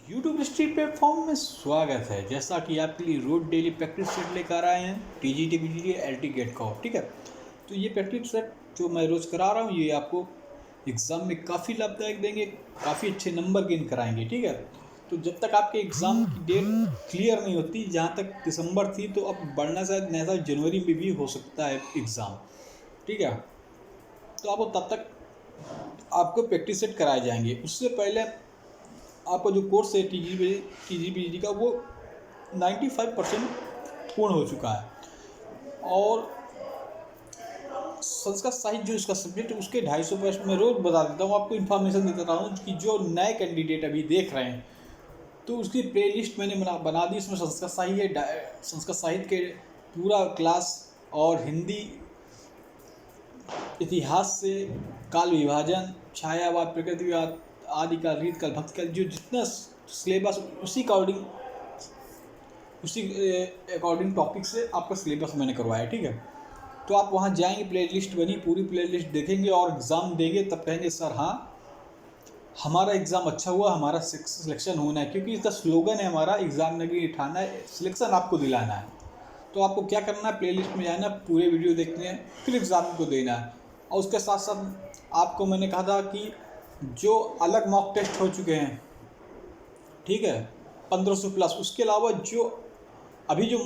YouTube street platform में स्वागत है। जैसा कि आपके लिए रोज डेली प्रैक्टिस सेट लेकर आए हैं टीजीटी पीजीटी एलटी गेट का, ठीक है। तो ये प्रैक्टिस सेट जो मैं रोज़ करा रहा हूँ ये आपको एग्ज़ाम में काफ़ी लाभदायक देंगे, काफ़ी अच्छे नंबर गेन कराएंगे, ठीक है। तो जब तक आपके एग्ज़ाम की डेट क्लियर नहीं होती, जहाँ तक दिसंबर थी तो अब बढ़ना शायद नया साल जनवरी में भी हो सकता है एग्ज़ाम, ठीक है। तो आपको तब तक आपको प्रैक्टिस सेट कराए जाएंगे। उससे पहले आपका जो कोर्स है टीजीपीजी का वो 95% पूर्ण हो चुका है। और संस्कृत साहित्य जो इसका सब्जेक्ट है उसके 250 मैं रोज़ बता देता हूँ, आपको इन्फॉर्मेशन देता रहा हूँ कि जो नए कैंडिडेट अभी देख रहे हैं तो उसकी प्लेलिस्ट मैंने बना दी। इसमें संस्कृत साहित्य के पूरा क्लास और हिंदी इतिहास से काल विभाजन, छायावाद, प्रकृतिवाद, आदिकाल, रीतकाल, भक्तिकाल, जो जितना सिलेबस उसी अकॉर्डिंग टॉपिक से आपका सिलेबस मैंने करवाया, ठीक है। तो आप वहाँ जाएंगे, प्लेलिस्ट बनी, पूरी प्लेलिस्ट देखेंगे और एग्ज़ाम देंगे, तब कहेंगे सर हाँ हमारा एग्ज़ाम अच्छा हुआ, हमारा सिलेक्शन होना है। क्योंकि इसका स्लोगन है हमारा, एग्ज़ाम नहीं उठाना है, सिलेक्शन आपको दिलाना है। तो आपको क्या करना है, प्लेलिस्ट में जाना, पूरे वीडियो देखने हैं, फिर एग्ज़ाम को देना है। और उसके साथ साथ आपको मैंने कहा था कि जो अलग मॉक टेस्ट हो चुके हैं, ठीक है, 1500 प्लस, उसके अलावा जो अभी जो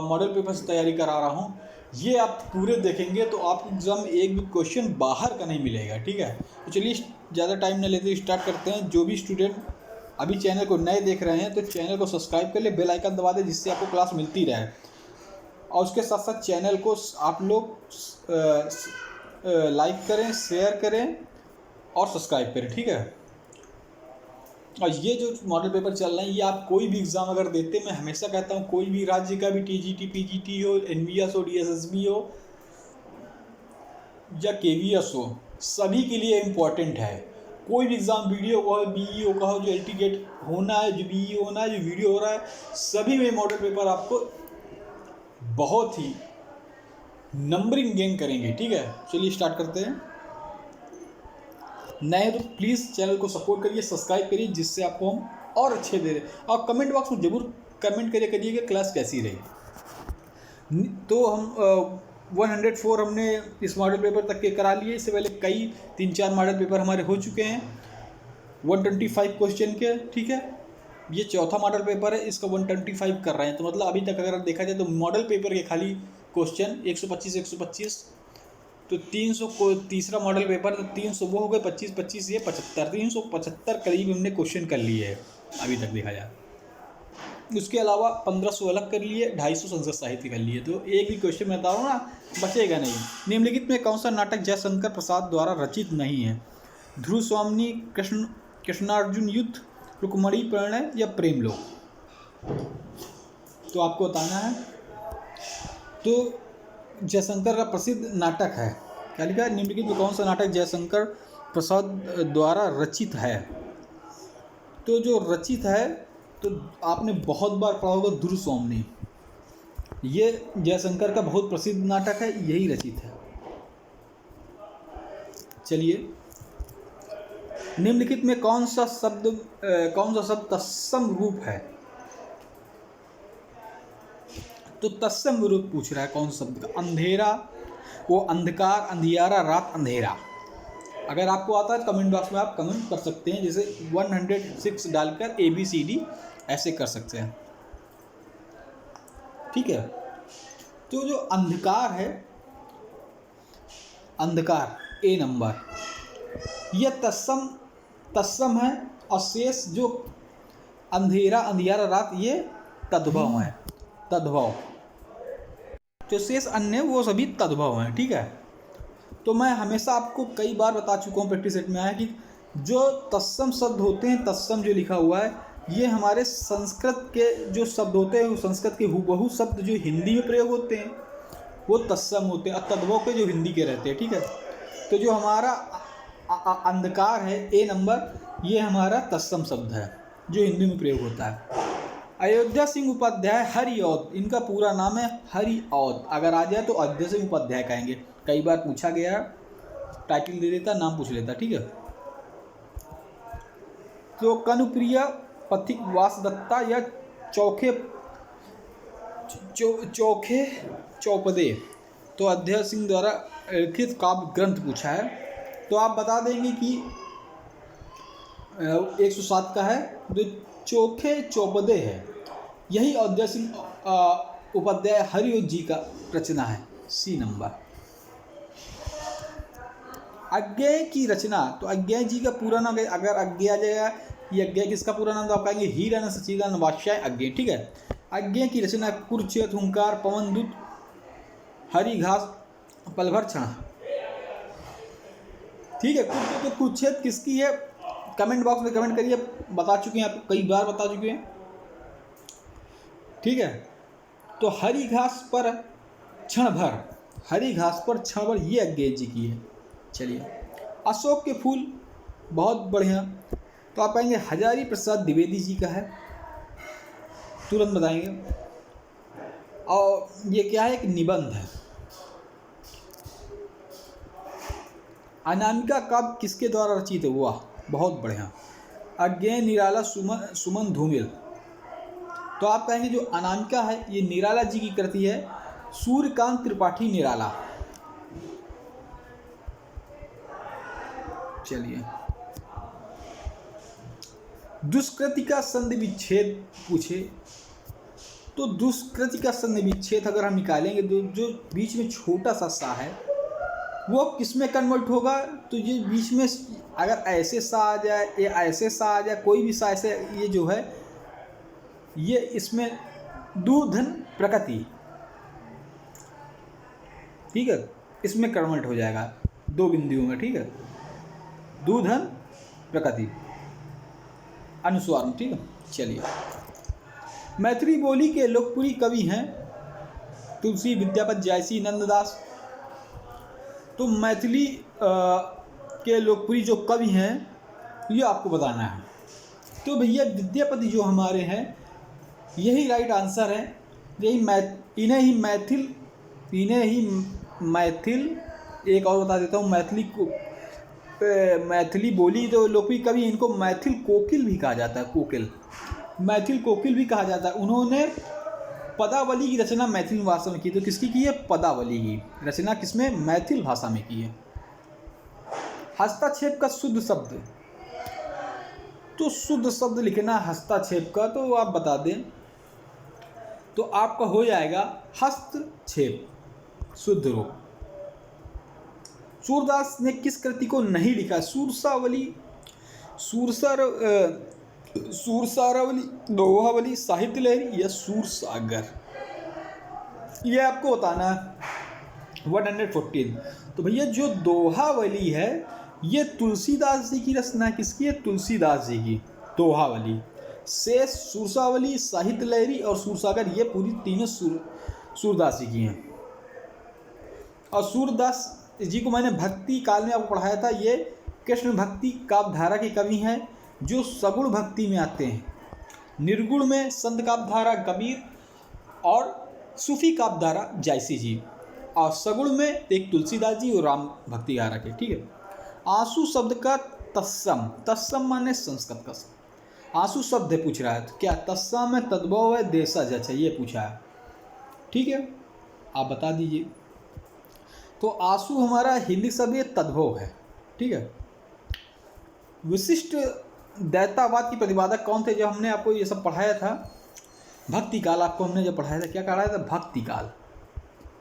मॉडल पेपर से तैयारी करा रहा हूँ ये आप पूरे देखेंगे तो आप एग्ज़ाम एक भी क्वेश्चन बाहर का नहीं मिलेगा, ठीक है। तो चलिए ज़्यादा टाइम न लेते स्टार्ट करते हैं। जो भी स्टूडेंट अभी चैनल को नए देख रहे हैं तो चैनल को सब्सक्राइब कर ले, बेल आइकन दबा दें जिससे आपको क्लास मिलती रहे। और उसके साथ साथ चैनल को आप लोग लाइक करें, शेयर करें और सब्सक्राइब करें, ठीक है। और ये जो मॉडल पेपर चल रहे हैं ये आप कोई भी एग्ज़ाम अगर देते, मैं हमेशा कहता हूँ कोई भी राज्य का भी टीजीटी पीजीटी हो, एनवीएस हो, डीएसएसबी हो या केवीएस हो, सभी के लिए इम्पोर्टेंट है। कोई भी एग्ज़ाम वीडियो का हो, बीईओ का हो, जो एलटी गेट होना है, जो बीईओ होना है, जो वीडियो हो रहा है, सभी में मॉडल पेपर आपको बहुत ही नंबरिंग गेन करेंगे, ठीक है। चलिए स्टार्ट करते हैं। नए तो प्लीज़ चैनल को सपोर्ट करिए, सब्सक्राइब करिए, जिससे आपको हम और अच्छे दे रहे। और कमेंट बॉक्स में ज़रूर कमेंट करिए कि क्लास कैसी रही। तो हम 104 हमने इस मॉडल पेपर तक के करा लिए। इससे पहले कई 3-4 मॉडल पेपर हमारे हो चुके हैं 125 क्वेश्चन के, ठीक है। ये चौथा मॉडल पेपर है, इसका 125 कर रहे हैं। तो मतलब अभी तक अगर देखा जाए तो मॉडल पेपर के खाली क्वेश्चन 125 तो 300 को तीसरा मॉडल पेपर, तो 300 वो हो गए, 25 ये 75, 375 करीब हमने क्वेश्चन कर लिए है अभी तक देखा जाए। उसके अलावा 1500 अलग कर लिए, 250 संस्कृत साहित्य कर लिए। तो एक भी क्वेश्चन मैं बता रहा हूँ ना, बचेगा नहीं। निम्नलिखित में कौन सा नाटक जयशंकर प्रसाद द्वारा रचित नहीं है? ध्रुव स्वामिनी, कृष्णार्जुन युद्ध, रुक्मणी प्रणय या प्रेमलोक? तो आपको बताना है। तो जयशंकर का प्रसिद्ध नाटक है, क्या लिखा है, निम्नलिखित में कौन सा नाटक जयशंकर प्रसाद द्वारा रचित है? तो जो रचित है तो आपने बहुत बार पढ़ा होगा, ध्रुव स्वामिनी। ये जयशंकर का बहुत प्रसिद्ध नाटक है, यही रचित है। चलिए, निम्नलिखित में कौन सा शब्द तत्सम रूप है? तो तत्सम रूप पूछ रहा है कौन सा शब्द का। अंधेरा, वो अंधकार, अंधियारा, रात, अंधेरा। अगर आपको आता है कमेंट बॉक्स में आप कमेंट कर सकते हैं, जैसे 106 डालकर ABCD ऐसे कर सकते हैं, ठीक है। तो जो अंधकार है, अंधकार A नंबर, यह तत्सम है। और शेष जो अंधेरा, अंधियारा, रात, ये तद्भव है, तद्भव। जो शेष अन्य वो सभी तद्भव हैं, ठीक है। तो मैं हमेशा आपको कई बार बता चुका हूँ, प्रैक्टिस सेट में आया कि जो तत्सम शब्द होते हैं, तत्सम जो लिखा हुआ है, ये हमारे संस्कृत के जो शब्द होते हैं, वो संस्कृत के हूबहू शब्द जो हिंदी में प्रयोग होते हैं वो तत्सम होते हैं, और तद्भव के जो हिंदी के रहते हैं, ठीक है। तो जो हमारा अंधकार है A नंबर, ये हमारा तत्सम शब्द है जो हिंदी में प्रयोग होता है। अयोध्या सिंह उपाध्याय हरिऔध, इनका पूरा नाम है हरिऔध। अगर आ जाए तो अयोध्या सिंह उपाध्याय कहेंगे, कई बार पूछा गया, टाइटल दे देता, नाम पूछ लेता, ठीक है। तो कनुप्रिया पथिक वासदत्ता या चौखे चौपदे, तो अध्यय सिंह द्वारा लिखित काव्य ग्रंथ पूछा है। तो आप बता देंगे कि 107 का है, जो चोखे चौपदे है यही अध्यय सिंह उपाध्याय हरिवंश जी का रचना है, सी नंबर। अज्ञेय की रचना, तो अज्ञेय जी का पूरा नाम, अगर अज्ञेय आ जाएगा, ये अज्ञेय किसका पूरा नाम, तो आप कहेंगे हीरानंद सच्चिदानंद वात्स्यायन अज्ञेय, ठीक है। अज्ञेय की रचना कुरुक्षेत्र, हुंकार, पवनदूत, हरिघास, पलभर क्षण, ठीक है। तो कुरुक्षेत्र किसकी है, कमेंट बॉक्स में कमेंट करिए, बता चुके हैं आप, कई बार बता चुके हैं, ठीक है। तो हरी घास पर क्षण भर, हरी घास पर क्षण भर, ये अज्ञेय जी की है। चलिए, अशोक के फूल, बहुत बढ़िया, तो आप कहेंगे हजारी प्रसाद द्विवेदी जी का है, तुरंत बताएंगे। और ये क्या है, एक निबंध है। अनामिका काव्य किसके द्वारा रचित हुआ, बहुत बढ़िया, अज्ञेय निराला सुमन धूमिल, तो आप कहेंगे जो अनामिका है ये निराला जी की कृति है, सूर्यकांत त्रिपाठी निराला। चलिए, दुष्कृति का संधि विच्छेद पूछे, तो दुष्कृति का संधि विच्छेद अगर हम निकालेंगे तो जो बीच में छोटा सा सा है वो किस में कन्वर्ट होगा, तो ये बीच में अगर ऐसे सा आ जाए या ऐसे सा आ जाए, कोई भी सा ऐसे, ये जो है ये इसमें दूधन प्रकृति, ठीक है, इसमें कन्वर्ट हो जाएगा दो बिंदुओं में, ठीक है, दूधन प्रकृति अनुस्वार, ठीक है। चलिए, मैथिली बोली के लोकप्रिय कवि हैं तुलसी, विद्यापति, जायसी, नंददास। तो मैथिली के लोकप्रिय जो कवि हैं ये आपको बताना है। तो भैया विद्यापति जो हमारे हैं यही राइट आंसर है, इन्हें ही मैथिल, एक और बता देता हूँ, मैथिली बोली तो लोकप्रिय कवि, इनको मैथिल कोकिल भी कहा जाता है, कोकिल, मैथिल कोकिल भी कहा जाता है। उन्होंने पदावली की रचना मैथिल भाषा में की, तो किसकी की है, पदावली की रचना किसमें, मैथिल भाषा में की है। हस्तक्षेप का शुद्ध शब्द, तो शुद्ध शब्द लिखना हस्तक्षेप का, तो आप बता दें तो आपका हो जाएगा हस्तक्षेप, शुद्ध रूप। सूरदास ने किस कृति को नहीं लिखा, सूरसारावली, दोहावली, साहित्य लहरी या सूरसागर, ये आपको बताना है। 114, तो भैया जो दोहावली है ये तुलसीदास जी की रचना है, किसकी है, तुलसीदास जी की, दोहावली। शेष, सूरसावली, साहित्य लहरी और सूरसागर, ये पूरी तीनों सूरदास जी की हैं। और सूरदास जी को मैंने भक्ति काल में आपको पढ़ाया था, ये कृष्ण भक्ति काव्यधारा के कवि हैं जो सगुण भक्ति में आते हैं, निर्गुण में संत काव्यधारा कबीर और सूफी काव्यधारा जायसी जी, और सगुण में एक तुलसीदास जी और राम भक्ति धारा के, ठीक है। आंसू शब्द का तत्सम, तत्सम माने संस्कृत का, आंसू शब्द पूछ रहा है, तो क्या तत्सम में तद्भव है, देशा जच है, ये पूछा है, ठीक है, आप बता दीजिए। तो आंसू हमारा हिंदी शब्द ये तद्भव है, ठीक है। विशिष्ट दैतावाद की प्रतिपादक कौन थे, जब हमने आपको ये सब पढ़ाया था, भक्ति काल आपको हमने जब पढ़ाया था, क्या पढ़ाया था, भक्ति काल,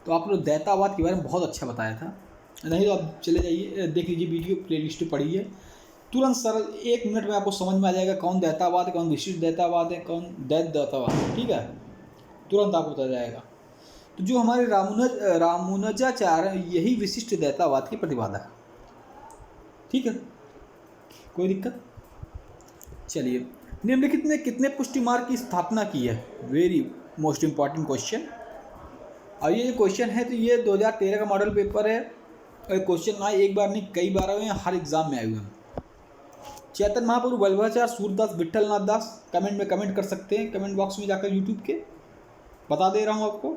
तो आप लोग दैतावाद के बारे में बहुत अच्छा बताया था। नहीं तो आप चले जाइए, देख लीजिए वीडियो, प्लेलिस्ट पढ़िए, तुरंत सरल 1 मिनट में आपको समझ में आ जाएगा कौन दैतावाद है, कौन विशिष्ट दैतावाद है, कौन दैतावाद है, ठीक है, तुरंत आपको बता जाएगा। तो जो हमारे रामानुजाचार्य यही विशिष्ट दैतावाद की प्रतिपादक, ठीक है, कोई दिक्कत। चलिए, निम्नलिखित ने कितने पुष्टि मार्ग की स्थापना की है, वेरी मोस्ट इंपॉर्टेंट क्वेश्चन। और ये क्वेश्चन है तो ये 2013 का मॉडल पेपर है, क्वेश्चन आए एक बार नहीं कई बार आए हैं, हर एग्जाम में आए हुए हैं। चैतन्य महाप्रभु, वल्लभाचार्य, सूरदास, विट्ठलनाथ दास, कमेंट में कमेंट कर सकते हैं, कमेंट बॉक्स में जाकर यूट्यूब के, बता दे रहा हूँ आपको।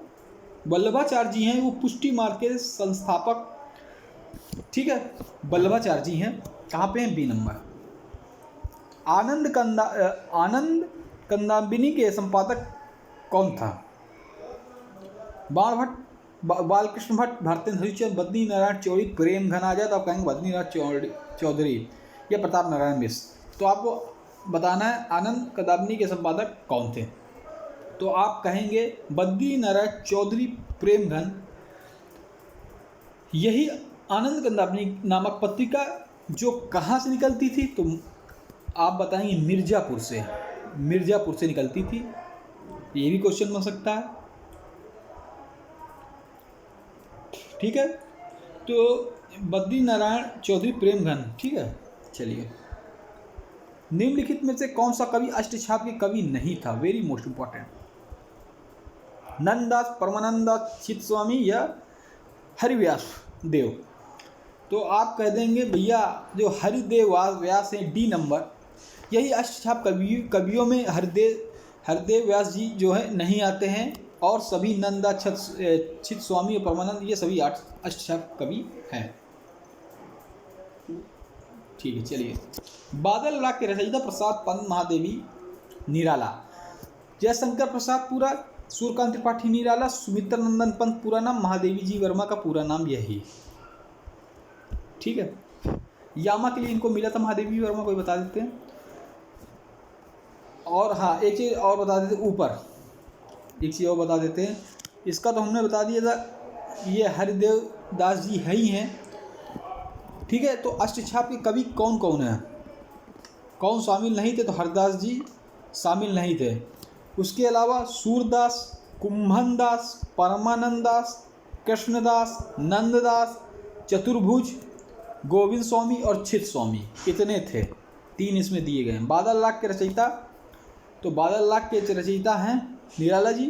वल्लभाचार्य जी हैं वो पुष्टि मार्ग के संस्थापक, ठीक है, वल्लभाचार्य जी हैं, कहाँ पे हैं, बी नंबर। आनंद कंदाबिनी के संपादक कौन था? बाण भट्ट, बालकृष्ण भट्ट, भारतेंद्र हरिश्चंद्र, बद्री नारायण चौधरी, प्रेम घन। आ जाए तो आप कहेंगे बद्री नारायण चौधरी या प्रताप नारायण मिश्र। तो आपको बताना है आनंद कंदाबिनी के संपादक कौन थे। तो आप कहेंगे बद्री नारायण चौधरी, प्रेम घन। यही आनंद कंदाबिनी नामक पत्रिका जो कहाँ से निकलती थी? तो आप बताएंगे मिर्ज़ापुर से निकलती थी। ये भी क्वेश्चन बन सकता है, ठीक है। तो बद्री नारायण चौधरी, प्रेम घन, ठीक है। चलिए, निम्नलिखित में से कौन सा कवि अष्टछाप के कवि नहीं था? Very most important. Nanddas, Parmanand Das, Chittaswami या हरिव्यास देव। तो आप कह देंगे भैया जो हरिदेव व्यास हैं, डी नंबर, यही अष्टछाप कवियों में हरिदेव व्यास जी जो है नहीं आते हैं, और सभी नंदा, चित्तस्वामी और परमानंद ये सभी अष्टछाप कवि हैं, ठीक है। चलिए, बादल राग के रचयिता प्रसाद पंत महादेवी निराला। जयशंकर प्रसाद पूरा, सूर्यकांत त्रिपाठी निराला, सुमित्र नंदन पंत पूरा नाम, महादेवी जी वर्मा का पूरा नाम यही, ठीक है। यामा के लिए इनको मिला था महादेवी वर्मा, कोई बता देते हैं। और हाँ, एक चीज़ और बता देते ऊपर, एक चीज़ और बता देते हैं, इसका तो हमने बता दिया था, ये हरिदेव दास जी है ही हैं, ठीक है। तो अष्टछाप के कवि कौन कौन हैं? कौन शामिल नहीं थे? तो हरदास जी शामिल नहीं थे। उसके अलावा सूरदास, कुंभनदास, परमानंद दास, कृष्णदास, नंददास, चतुर्भुज, गोविंद स्वामी और चित्तस्वामी, इतने थे, 3 इसमें दिए गए हैं। बादल राग के रचयिता, तो बादल राग के रचयिता हैं निराला जी।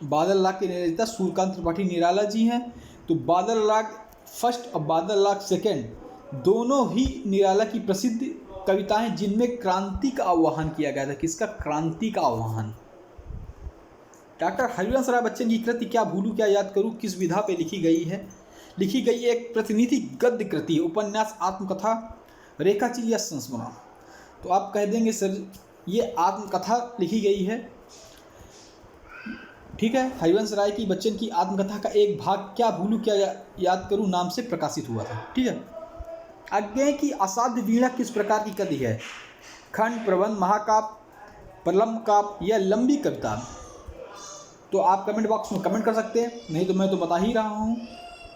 बादल राग के रचयिता सूर्यकांत त्रिपाठी निराला जी हैं। तो बादल राग फर्स्ट और बादल राग सेकेंड दोनों ही निराला की प्रसिद्ध कविताएं, जिनमें क्रांति का आह्वान किया गया था। किसका? क्रांति का आह्वान। डॉक्टर हरिवंश राय बच्चन की कृति क्या भूलूं क्या याद करूं किस विधा पे लिखी गई है? लिखी गई एक प्रतिनिधि गद्य कृति, उपन्यास, आत्मकथा, रेखाचित्र या संस्मरण। तो आप कह देंगे सर ये आत्मकथा लिखी गई है, ठीक है। हरिवंश राय की बच्चन की आत्मकथा का एक भाग क्या भूलूं क्या याद करूं नाम से प्रकाशित हुआ था, ठीक है। अज्ञेय की असाध्य वीणा किस प्रकार की कृति है? खंड, प्रबंध, महाकाव्य, प्रलंब काव्य या लंबी कविता? तो आप कमेंट बॉक्स में कमेंट कर सकते हैं, नहीं तो मैं तो बता ही रहा हूँ।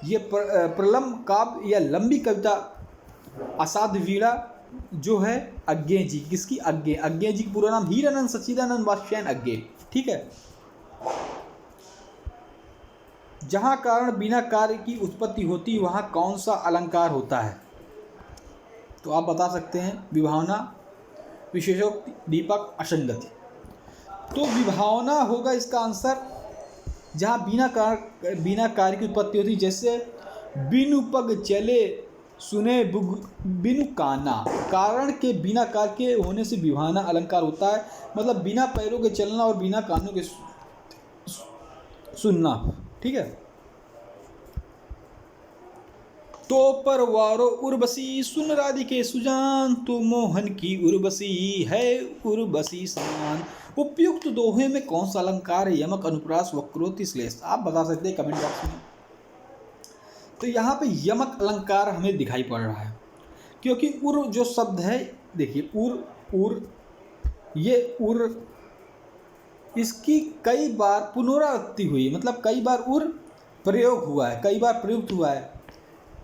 ये प्रलंब काव्य या लंबी कविता असाध्य वीणा जो है अज्ञेय जी, किसकी? अज्ञेय जी का पूरा नाम हीरानंद सच्चिदानंद वात्स्यायन अज्ञेय, ठीक है। जहाँ कारण बिना कार्य की उत्पत्ति होती वहाँ कौन सा अलंकार होता है? तो आप बता सकते हैं विभावना, विशेषोक्ति, दीपक, असंगति। तो विभावना होगा इसका आंसर, जहाँ बिना कार्य की उत्पत्ति होती, जैसे बिनु पग चले सुने बिनु काना। कारण के बिना कार्य के होने से विभावना अलंकार होता है, मतलब बिना पैरों के चलना और बिना कानों के सुनना, ठीक है। तो परवारो उर्वशी सुन राधिके सुजान, तो मोहन की उर्वशी है उर्वशी समान। उपयुक्त दोहे में कौन सा अलंकार है? यमक, अनुप्रास, वक्रोक्ति, श्लेष। आप बता सकते हैं कमेंट बॉक्स में। तो यहाँ पे यमक अलंकार हमें दिखाई पड़ रहा है, क्योंकि उर जो शब्द है, देखिए उर ये उर, इसकी कई बार पुनरावृत्ति हुई, मतलब कई बार उर प्रयोग हुआ है, कई बार प्रयुक्त हुआ है,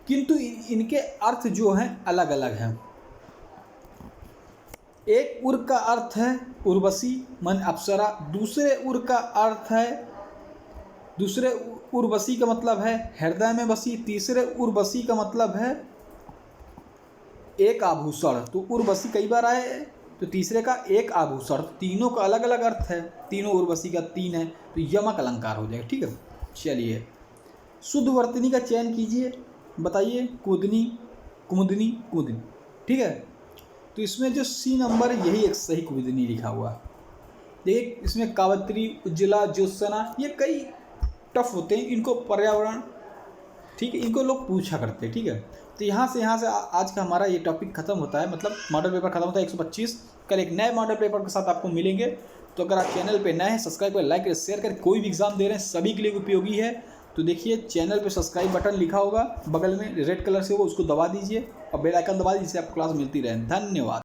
किंतु इनके अर्थ जो हैं अलग अलग हैं। एक उर का अर्थ है उर्वशी मन अप्सरा, दूसरे उर का अर्थ है, दूसरे उर्वशी का मतलब है हृदय में बसी, तीसरे उर्वशी का मतलब है एक आभूषण। तो उर्वशी कई बार आए, तो तीसरे का एक आभूषण, तीनों का अलग अलग अर्थ है, तीनों उर्वशी का 3 है, तो यमक अलंकार हो जाएगा, ठीक है। चलिए, शुद्ध वर्तनी का चयन कीजिए, बताइए। कुदनी, कुमुदनी, कुदनी, ठीक है। तो इसमें जो सी नंबर है यही एक सही कुमुदनी लिखा हुआ है। देखिए इसमें कावत्री, उज्ज्वला, ज्योत्सना, ये कई टफ होते हैं, इनको पर्यावरण ठीक है, इनको लोग पूछा करते हैं। ठीक है, तो यहाँ से आज का हमारा ये टॉपिक खत्म होता है, मतलब मॉडल पेपर खत्म होता है 125। कल एक नए मॉडल पेपर के साथ आपको मिलेंगे। तो अगर आप चैनल पे नए हैं, सब्सक्राइब करें, लाइक करें, शेयर करें। कोई भी एग्जाम दे रहे हैं सभी के लिए उपयोगी है। तो देखिए चैनल पे सब्सक्राइब बटन लिखा होगा बगल में रेड कलर से, वो उसको दबा दीजिए और बेल आइकन दबा दीजिए, जिससे आपको क्लास मिलती रहे। धन्यवाद।